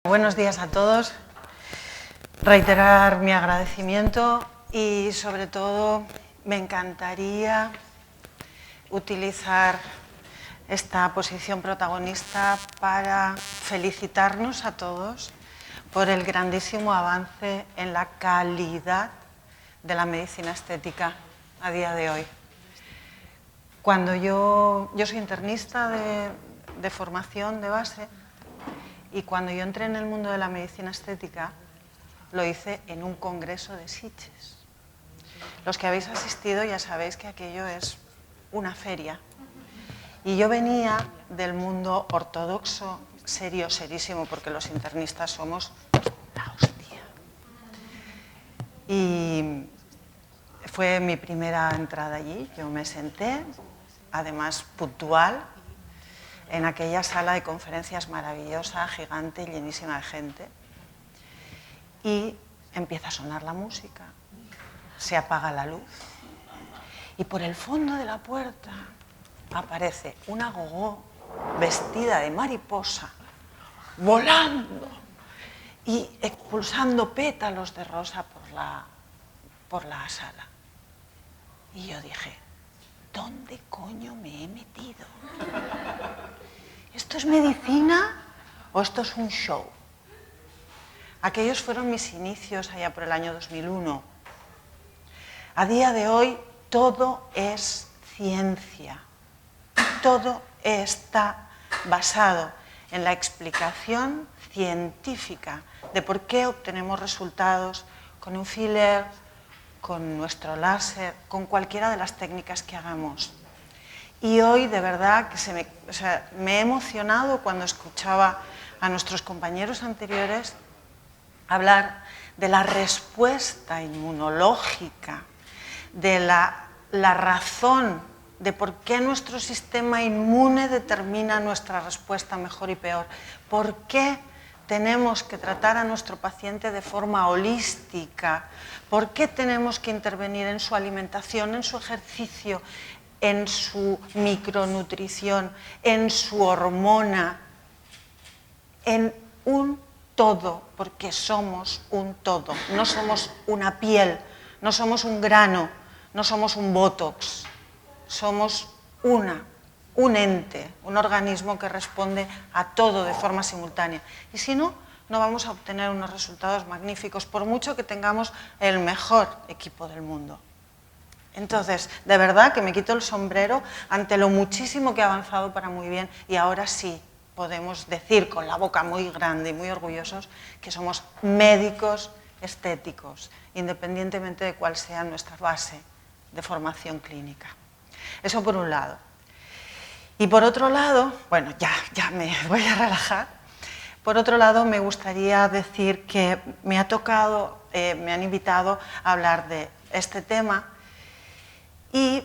Buenos días a todos. Reiterar mi agradecimiento y sobre todo me encantaría utilizar esta posición protagonista para felicitarnos a todos por el grandísimo avance en la calidad de la medicina estética a día de hoy. Cuando yo soy internista de formación de base. Y cuando yo entré en el mundo de la medicina estética, lo hice en un congreso de Sitges. Los que habéis asistido ya sabéis que aquello es una feria. Y yo venía del mundo ortodoxo, serio, serísimo, porque los internistas somos la hostia. Y fue mi primera entrada allí. Yo me senté, además puntual, en aquella sala de conferencias maravillosa, gigante, llenísima de gente. Y empieza a sonar la música, se apaga la luz y por el fondo de la puerta aparece una gogó vestida de mariposa, volando y expulsando pétalos de rosa por la sala. Y yo dije, ¿dónde coño me he metido? ¿Esto es medicina o esto es un show? Aquellos fueron mis inicios allá por el año 2001. A día de hoy todo es ciencia. Todo está basado en la explicación científica de por qué obtenemos resultados con un filler, con nuestro láser, con cualquiera de las técnicas que hagamos. Y hoy, de verdad, que me he emocionado cuando escuchaba a nuestros compañeros anteriores hablar de la respuesta inmunológica, de la razón de por qué nuestro sistema inmune determina nuestra respuesta mejor y peor, por qué tenemos que tratar a nuestro paciente de forma holística, por qué tenemos que intervenir en su alimentación, en su ejercicio, en su micronutrición, en su hormona, en un todo, porque somos un todo, no somos una piel, no somos un grano, no somos un botox, somos un ente, un organismo que responde a todo de forma simultánea. Y si no, no vamos a obtener unos resultados magníficos, por mucho que tengamos el mejor equipo del mundo. Entonces, de verdad que me quito el sombrero ante lo muchísimo que ha avanzado para muy bien y ahora sí podemos decir con la boca muy grande y muy orgullosos que somos médicos estéticos, independientemente de cuál sea nuestra base de formación clínica. Eso por un lado. Y por otro lado, bueno, ya me voy a relajar. Por otro lado, me gustaría decir que me han invitado a hablar de este tema. Y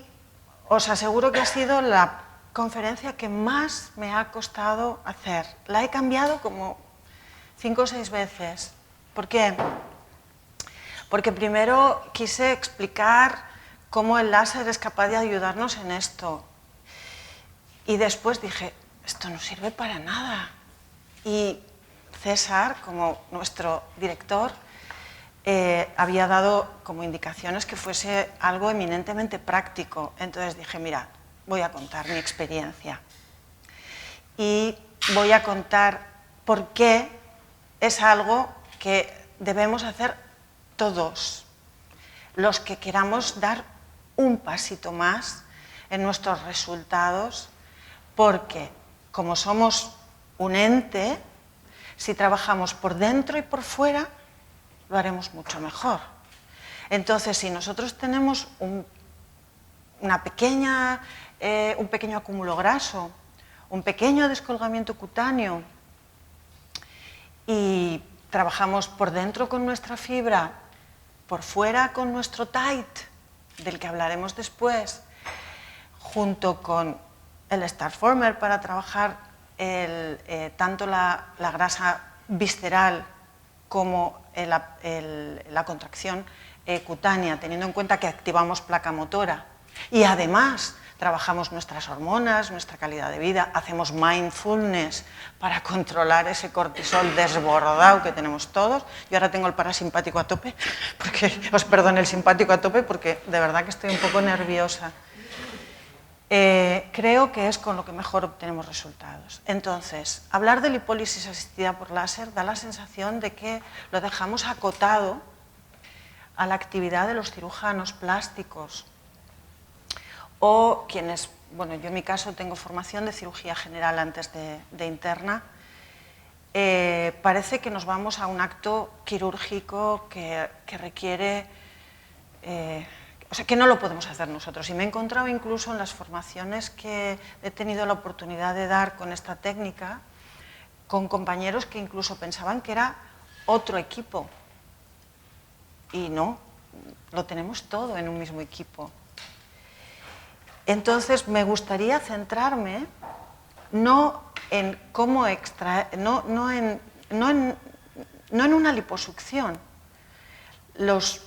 os aseguro que ha sido la conferencia que más me ha costado hacer. La he cambiado como 5 o 6 veces. ¿Por qué? Porque primero quise explicar cómo el láser es capaz de ayudarnos en esto. Y después dije, esto no sirve para nada. Y César, como nuestro director, había dado como indicaciones que fuese algo eminentemente práctico. Entonces dije, mira, voy a contar mi experiencia y voy a contar por qué es algo que debemos hacer todos, los que queramos dar un pasito más en nuestros resultados, porque como somos un ente, si trabajamos por dentro y por fuera, lo haremos mucho mejor. Entonces, si nosotros tenemos un pequeño acúmulo graso, un pequeño descolgamiento cutáneo y trabajamos por dentro con nuestra fibra, por fuera con nuestro tight, del que hablaremos después, junto con el Starformer para trabajar tanto la grasa visceral como la contracción cutánea, teniendo en cuenta que activamos placa motora. Y además trabajamos nuestras hormonas, nuestra calidad de vida, hacemos mindfulness para controlar ese cortisol desbordado que tenemos todos. Yo ahora tengo el parasimpático a tope, el simpático a tope, porque de verdad que estoy un poco nerviosa. Creo que es con lo que mejor obtenemos resultados. Entonces, hablar de lipólisis asistida por láser da la sensación de que lo dejamos acotado a la actividad de los cirujanos plásticos o quienes, bueno, yo en mi caso tengo formación de cirugía general antes de interna. Parece que nos vamos a un acto quirúrgico que requiere... O sea, que no lo podemos hacer nosotros. Y me he encontrado incluso en las formaciones que he tenido la oportunidad de dar con esta técnica, con compañeros que incluso pensaban que era otro equipo. Y no, lo tenemos todo en un mismo equipo. Entonces, me gustaría centrarme no en cómo extraer, no en una liposucción. Los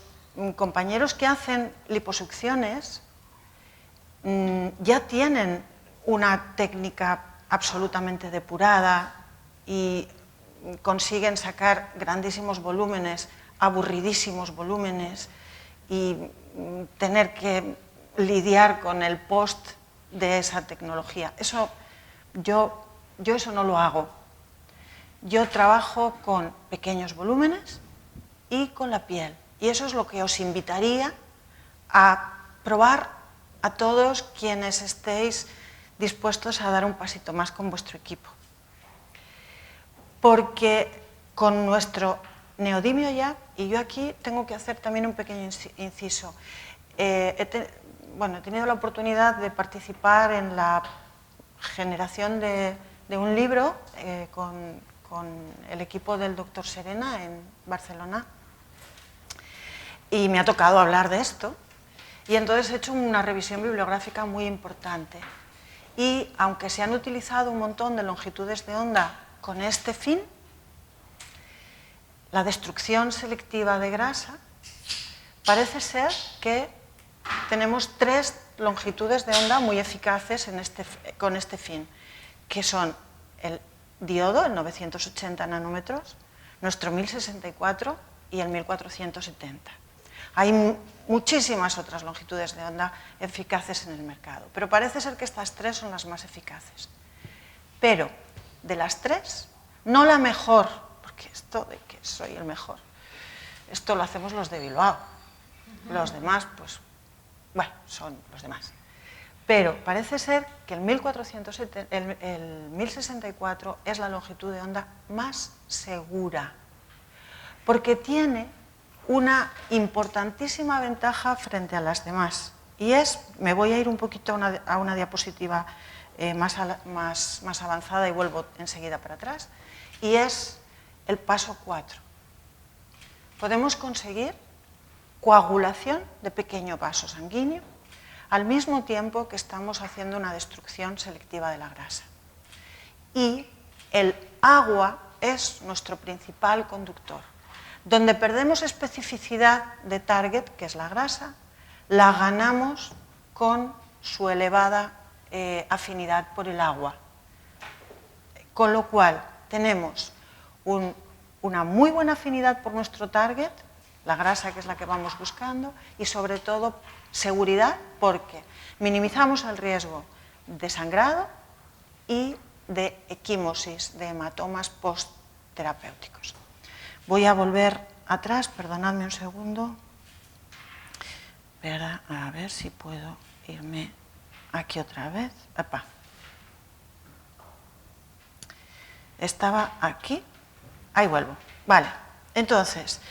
compañeros que hacen liposucciones ya tienen una técnica absolutamente depurada y consiguen sacar grandísimos volúmenes, aburridísimos volúmenes y tener que lidiar con el post de esa tecnología. Yo eso no lo hago. Yo trabajo con pequeños volúmenes y con la piel. Y eso es lo que os invitaría a probar a todos quienes estéis dispuestos a dar un pasito más con vuestro equipo. Porque con nuestro neodimio ya, y yo aquí tengo que hacer también un pequeño inciso, he tenido la oportunidad de participar en la generación de un libro con el equipo del doctor Serena en Barcelona. Y me ha tocado hablar de esto, y entonces he hecho una revisión bibliográfica muy importante. Y aunque se han utilizado un montón de longitudes de onda con este fin, la destrucción selectiva de grasa, parece ser que tenemos 3 longitudes de onda muy eficaces con este fin, que son el diodo, el 980 nanómetros, nuestro 1064 y el 1470. Hay muchísimas otras longitudes de onda eficaces en el mercado, pero parece ser que estas 3 son las más eficaces. Pero de las 3, no la mejor, porque esto de que soy el mejor, esto lo hacemos los de Bilbao. Los demás, pues, bueno, son los demás. Pero parece ser que el 1064 es la longitud de onda más segura, porque tiene una importantísima ventaja frente a las demás. Y me voy a ir un poquito a una diapositiva más avanzada y vuelvo enseguida para atrás, y es el paso 4. Podemos conseguir coagulación de pequeño vaso sanguíneo al mismo tiempo que estamos haciendo una destrucción selectiva de la grasa. Y el agua es nuestro principal conductor. Donde perdemos especificidad de target, que es la grasa, la ganamos con su elevada afinidad por el agua. Con lo cual tenemos una muy buena afinidad por nuestro target, la grasa que es la que vamos buscando, y sobre todo seguridad porque minimizamos el riesgo de sangrado y de equimosis, de hematomas postterapéuticos. Voy a volver atrás, perdonadme un segundo. A ver si puedo irme aquí otra vez. Epa. Estaba aquí. Ahí vuelvo. Vale. Entonces,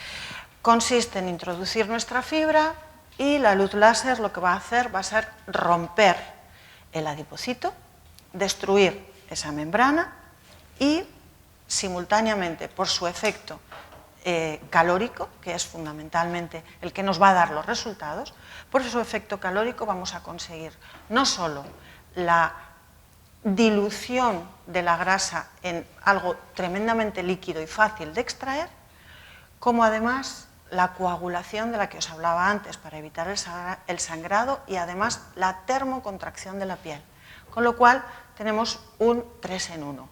consiste en introducir nuestra fibra y la luz láser lo que va a hacer va a ser romper el adipocito, destruir esa membrana y simultáneamente, por su efecto calórico, que es fundamentalmente el que nos va a dar los resultados, por su efecto calórico vamos a conseguir no solo la dilución de la grasa en algo tremendamente líquido y fácil de extraer, como además la coagulación de la que os hablaba antes para evitar el sangrado y además la termocontracción de la piel. Con lo cual tenemos un 3 en 1.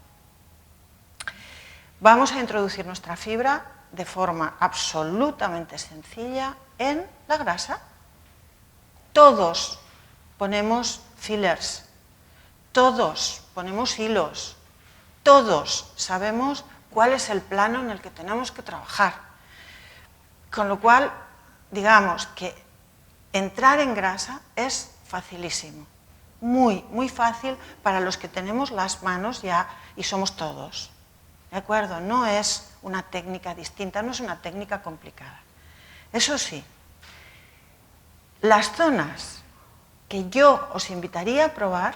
Vamos a introducir nuestra fibra de forma absolutamente sencilla en la grasa. Todos ponemos fillers, todos ponemos hilos, todos sabemos cuál es el plano en el que tenemos que trabajar. Con lo cual, digamos que entrar en grasa es facilísimo, muy, muy fácil para los que tenemos las manos ya y somos todos. ¿De acuerdo? No es una técnica distinta, no es una técnica complicada. Eso sí, las zonas que yo os invitaría a probar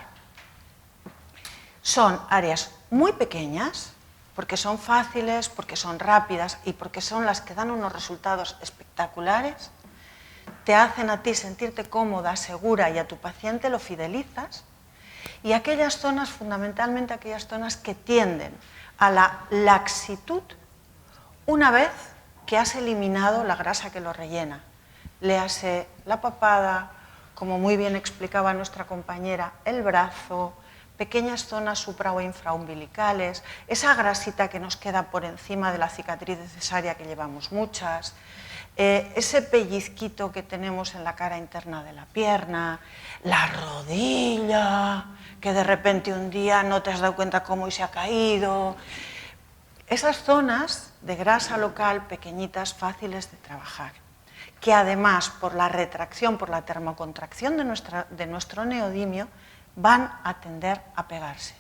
son áreas muy pequeñas, porque son fáciles, porque son rápidas y porque son las que dan unos resultados espectaculares, te hacen a ti sentirte cómoda, segura y a tu paciente lo fidelizas, y aquellas zonas, fundamentalmente aquellas zonas que tienden a la laxitud una vez que has eliminado la grasa que lo rellena. Léase la papada, como muy bien explicaba nuestra compañera, el brazo, pequeñas zonas supra o infraumbilicales, esa grasita que nos queda por encima de la cicatriz de cesárea que llevamos muchas, ese pellizquito que tenemos en la cara interna de la pierna, la rodilla, que de repente un día no te has dado cuenta cómo y se ha caído. Esas zonas de grasa local pequeñitas, fáciles de trabajar, que además por la retracción, por la termocontracción de nuestro neodimio, van a tender a pegarse.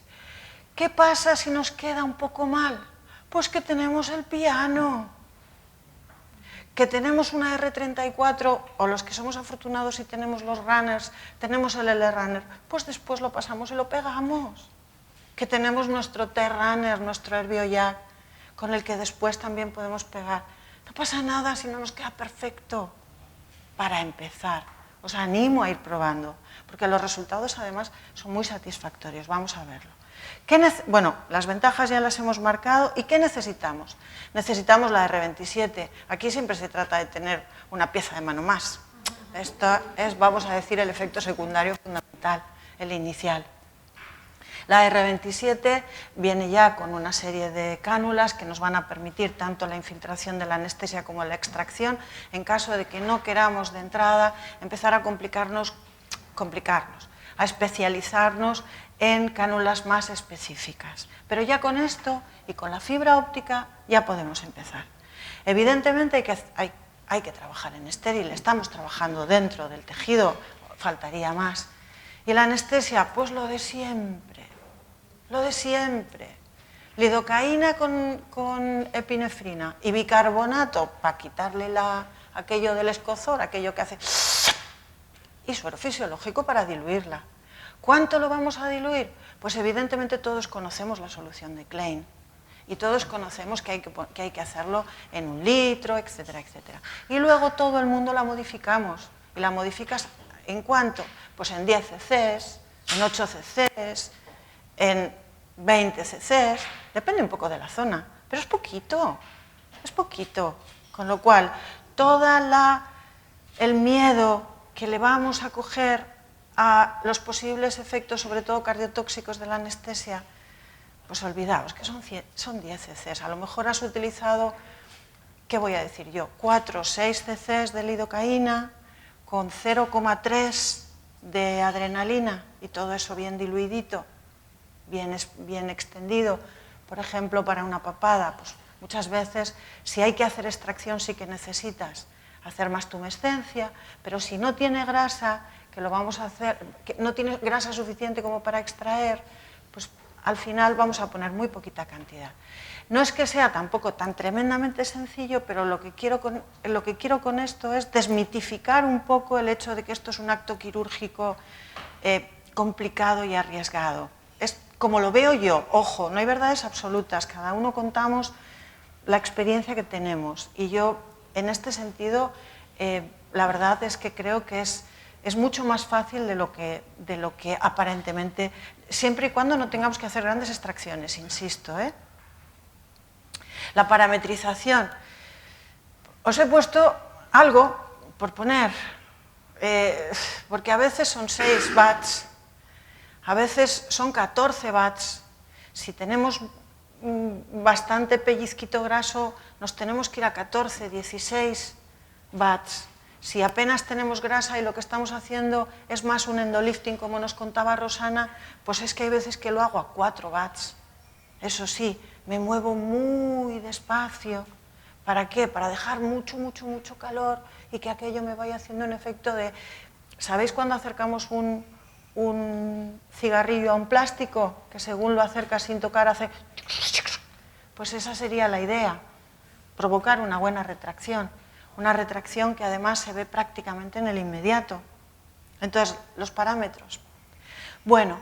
¿Qué pasa si nos queda un poco mal? Pues que tenemos el piano, que tenemos una R34, o los que somos afortunados y tenemos los runners, tenemos el L-runner, pues después lo pasamos y lo pegamos. Que tenemos nuestro T-runner, nuestro Herbiojack, con el que después también podemos pegar. No pasa nada si no nos queda perfecto. Para empezar, os animo a ir probando, porque los resultados además son muy satisfactorios. Vamos a verlo. Bueno, las ventajas ya las hemos marcado. ¿Y qué necesitamos? Necesitamos la R27. Aquí siempre se trata de tener una pieza de mano más. Esto es, vamos a decir, el efecto secundario fundamental, el inicial. La R27 viene ya con una serie de cánulas que nos van a permitir tanto la infiltración de la anestesia como la extracción, en caso de que no queramos de entrada empezar a complicarnos, a especializarnos en cánulas más específicas. Pero ya con esto y con la fibra óptica ya podemos empezar. Evidentemente hay que trabajar en estéril, estamos trabajando dentro del tejido, faltaría más. Y la anestesia, pues lo de siempre. Lo de siempre. Lidocaína con epinefrina y bicarbonato para quitarle aquello del escozor, aquello que hace... Y suero fisiológico para diluirla. ¿Cuánto lo vamos a diluir? Pues evidentemente todos conocemos la solución de Klein. Y todos conocemos que hay que hacerlo en 1 litro, etcétera, etcétera. Y luego todo el mundo la modificamos. ¿Y la modificas en cuánto? Pues en 10 cc's, en 8 cc's, en 20 cc's, depende un poco de la zona, pero es poquito, con lo cual todo el miedo que le vamos a coger a los posibles efectos, sobre todo cardiotóxicos de la anestesia, pues olvidaos que son 10 cc's, a lo mejor has utilizado, ¿qué voy a decir yo? 4 o 6 cc's de lidocaína con 0,3 de adrenalina y todo eso bien diluidito, bien extendido. Por ejemplo, para una papada, pues muchas veces si hay que hacer extracción sí que necesitas hacer más tumescencia, pero si no tiene grasa, que lo vamos a hacer, que no tiene grasa suficiente como para extraer, pues al final vamos a poner muy poquita cantidad. No es que sea tampoco tan tremendamente sencillo, pero lo que quiero con esto es desmitificar un poco el hecho de que esto es un acto quirúrgico complicado y arriesgado. Es como lo veo yo, ojo, no hay verdades absolutas, cada uno contamos la experiencia que tenemos. Y yo, en este sentido, la verdad es que creo que es mucho más fácil de lo que aparentemente, siempre y cuando no tengamos que hacer grandes extracciones, insisto. La parametrización, Os he puesto algo por poner, porque a veces son 6 watts, a veces son 14 watts. Si tenemos bastante pellizquito graso, nos tenemos que ir a 14, 16 watts. Si apenas tenemos grasa y lo que estamos haciendo es más un endolifting, como nos contaba Rosana, pues es que hay veces que lo hago a 4 watts. Eso sí, me muevo muy despacio. ¿Para qué? Para dejar mucho, mucho, mucho calor y que aquello me vaya haciendo un efecto de... ¿Sabéis cuando acercamos un cigarrillo a un plástico? Que según lo acercas sin tocar hace... Pues esa sería la idea, provocar una buena retracción. Una retracción que además se ve prácticamente en el inmediato. Entonces, los parámetros. Bueno,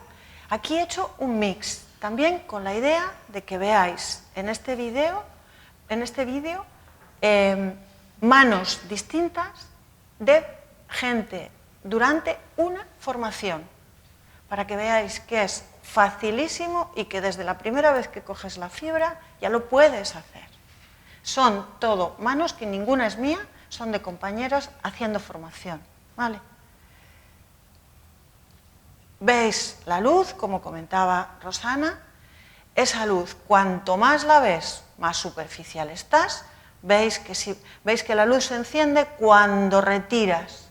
aquí he hecho un mix, también con la idea de que veáis en este vídeo manos distintas de gente durante una formación, para que veáis que es facilísimo y que desde la primera vez que coges la fibra ya lo puedes hacer. Son todo manos que ninguna es mía, son de compañeros haciendo formación, ¿vale? ¿Veis la luz? Como comentaba Rosana, esa luz, cuanto más la ves, más superficial estás. Veis que la luz se enciende cuando retiras.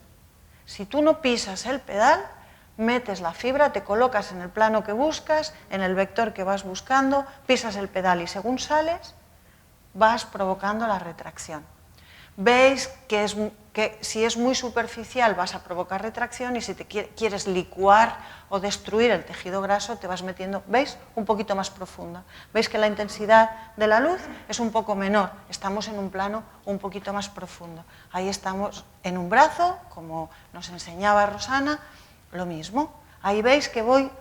Si tú no pisas el pedal, metes la fibra, te colocas en el plano que buscas, en el vector que vas buscando, pisas el pedal y según sales, vas provocando la retracción. Veis que si es muy superficial vas a provocar retracción y si te quieres licuar o destruir el tejido graso te vas metiendo, ¿veis? Un poquito más profunda. ¿Veis que la intensidad de la luz es un poco menor? Estamos en un plano un poquito más profundo. Ahí estamos en un brazo, como nos enseñaba Rosana, lo mismo. Ahí veis que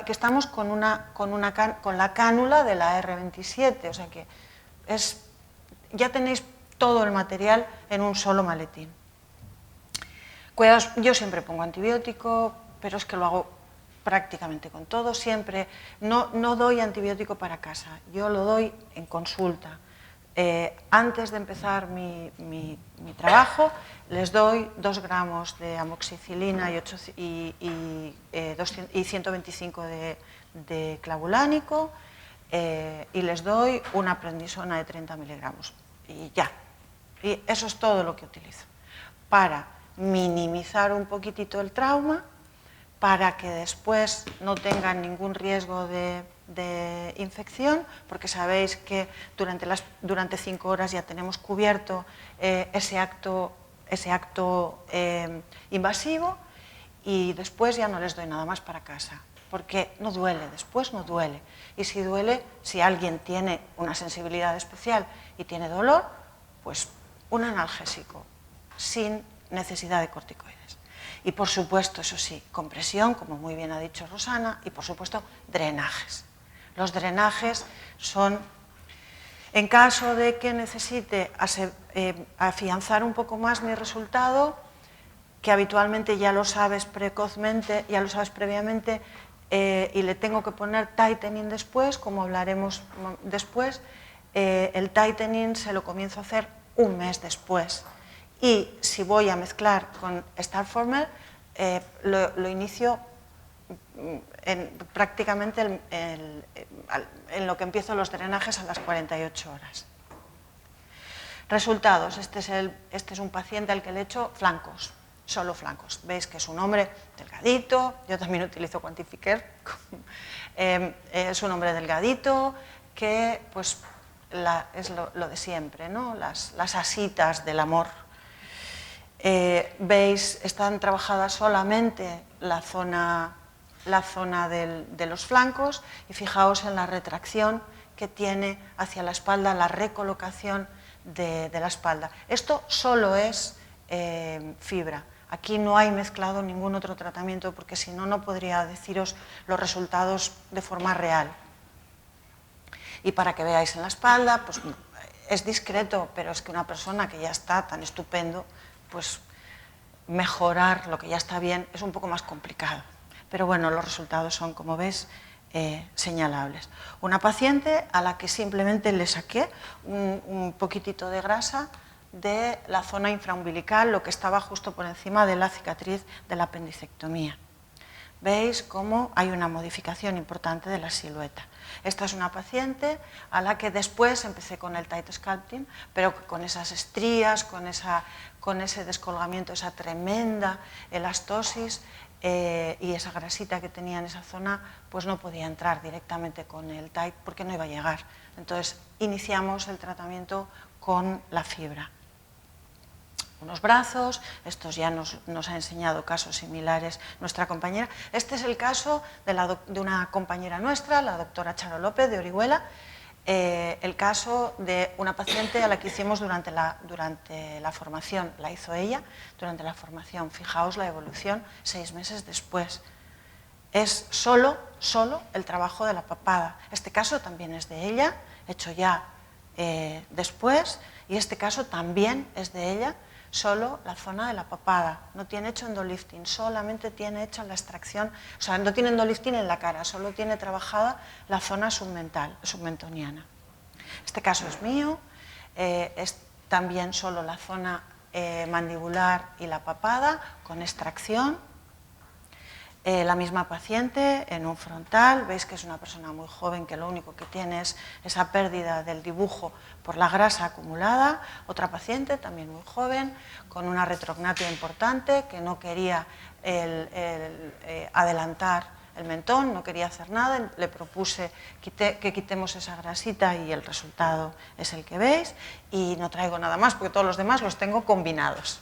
estamos con la cánula de la R27, o sea que ya tenéis todo el material en un solo maletín. Cuidados, yo siempre pongo antibiótico, pero es que lo hago prácticamente con todo, siempre. No doy antibiótico para casa, yo lo doy en consulta. Antes de empezar mi trabajo, les doy 2 gramos de amoxicilina y 125 de clavulánico y les doy una prednisona de 30 miligramos. Y ya. Y eso es todo lo que utilizo. Para minimizar un poquitito el trauma, para que después no tengan ningún riesgo de infección, porque sabéis que durante 5 horas ya tenemos cubierto ese acto invasivo y después ya no les doy nada más para casa, porque no duele, después no duele. Y si duele, si alguien tiene una sensibilidad especial y tiene dolor, pues un analgésico, sin necesidad de corticoides. Y por supuesto, eso sí, compresión, como muy bien ha dicho Rosana, y por supuesto, drenajes. Los drenajes son, en caso de que necesite afianzar un poco más mi resultado, que habitualmente ya lo sabes precozmente, ya lo sabes previamente, y le tengo que poner tightening después, como hablaremos después, el tightening se lo comienzo a hacer un mes después. Y si voy a mezclar con Starformer, lo inicio prácticamente en lo que empiezo los drenajes a las 48 horas. Resultados. Este es un paciente al que le he hecho flancos, solo flancos. Veis que es un hombre delgadito, yo también utilizo Quantifier, es un hombre delgadito que pues es lo de siempre, ¿no? Las asitas del amor. Veis, están trabajadas solamente la zona de los flancos y fijaos en la retracción que tiene hacia la espalda, la recolocación de la espalda. Esto solo es fibra. Aquí no hay mezclado ningún otro tratamiento porque si no, no podría deciros los resultados de forma real. Y para que veáis en la espalda, pues es discreto, pero es que una persona que ya está tan estupendo, pues mejorar lo que ya está bien es un poco más complicado. Pero bueno, los resultados son, como ves, señalables. Una paciente a la que simplemente le saqué un poquitito de grasa de la zona infraumbilical, lo que estaba justo por encima de la cicatriz de la apendicectomía. Veis cómo hay una modificación importante de la silueta. Esta es una paciente a la que después empecé con el tight sculpting, pero con esas estrías, con ese descolgamiento, esa tremenda elastosis y esa grasita que tenía en esa zona, pues no podía entrar directamente con el tight porque no iba a llegar. Entonces iniciamos el tratamiento con la fibra. Unos brazos, estos ya nos ha enseñado casos similares nuestra compañera. Este es el caso de una compañera nuestra, la doctora Charo López de Orihuela, el caso de una paciente a la que hicimos durante la formación, la hizo ella durante la formación. Fijaos la evolución 6 meses después. Es solo el trabajo de la papada. Este caso también es de ella, hecho ya después, y este caso también es de ella, solo la zona de la papada, no tiene hecho endolifting, solamente tiene hecha la extracción, o sea, no tiene endolifting en la cara, solo tiene trabajada la zona submentoniana. Este caso es mío, es también solo la zona mandibular y la papada con extracción. La misma paciente en un frontal, veis que es una persona muy joven que lo único que tiene es esa pérdida del dibujo por la grasa acumulada. Otra paciente también muy joven con una retrognatia importante que no quería adelantar el mentón, no quería hacer nada, le propuse que quitemos esa grasita y el resultado es el que veis, y no traigo nada más porque todos los demás los tengo combinados.